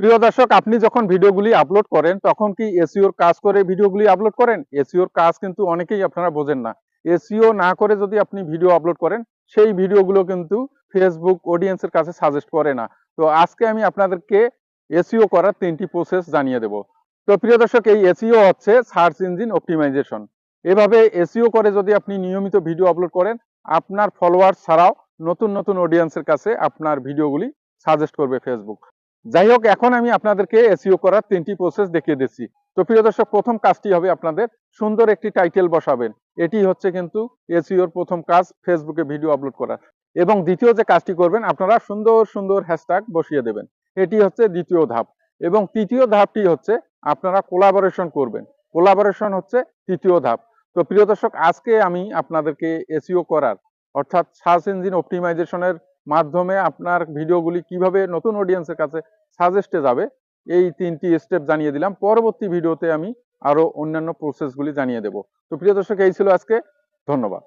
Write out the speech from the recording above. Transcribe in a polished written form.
প্রিয় দর্শক, আপনি যখন ভিডিওগুলি আপলোড করেন তখন কি এসইওর কাজ করে ভিডিওগুলি আপলোড করেন? এসইওর কাজ কিন্তু অনেকেই আপনারা বোঝেন না। এসইও না করে যদি আপনি ভিডিও আপলোড করেন, সেই ভিডিওগুলো কিন্তু ফেসবুক অডিয়েন্সের কাছে সাজেস্ট করে না। তো আজকে আমি আপনাদেরকে এসইও করার ৩টি প্রসেস জানিয়ে দেব। তো প্রিয় দর্শক, এই এসইও হচ্ছে সার্চ ইঞ্জিন অপটিমাইজেশন। এভাবে এসইও করে যদি আপনি নিয়মিত ভিডিও আপলোড করেন, আপনার ফলোয়ার্স ছাড়াও নতুন নতুন অডিয়েন্সের কাছে আপনার ভিডিওগুলি সাজেস্ট করবে ফেসবুক। যাই হোক, এখন আমি আপনাদেরকে এসইও করার ৩টি প্রসেস দেখিয়ে দিচ্ছি। তো প্রিয় দর্শক, প্রথম কাজটি হবে আপনাদের সুন্দর একটি টাইটেল বসাবেন। এটি হচ্ছে কিন্তু এসইওর প্রথম কাজ, ফেসবুকে ভিডিও আপলোড করা। এবং দ্বিতীয় যে কাজটি করবেন, আপনারা সুন্দর সুন্দর হ্যাশট্যাগ বসিয়ে দেবেন। এটি হচ্ছে দ্বিতীয় ধাপ। এবং তৃতীয় ধাপটি হচ্ছে আপনারা কোলাবোরেশন করবেন। কোলাবোরেশন হচ্ছে তৃতীয় ধাপ। তো প্রিয় দর্শক, আজকে আমি আপনাদেরকে এসইও করার, অর্থাৎ সার্চ ইঞ্জিন অপটিমাইজেশনের মাধ্যমে আপনার ভিডিওগুলি কিভাবে নতুন অডিয়েন্সের কাছে সাজেস্টে যাবে, এই ৩টি স্টেপ জানিয়ে দিলাম। পরবর্তী ভিডিওতে আমি আরো অন্যান্য প্রসেসগুলি জানিয়ে দেব। তো প্রিয় দর্শক, এই ছিল আজকে। ধন্যবাদ।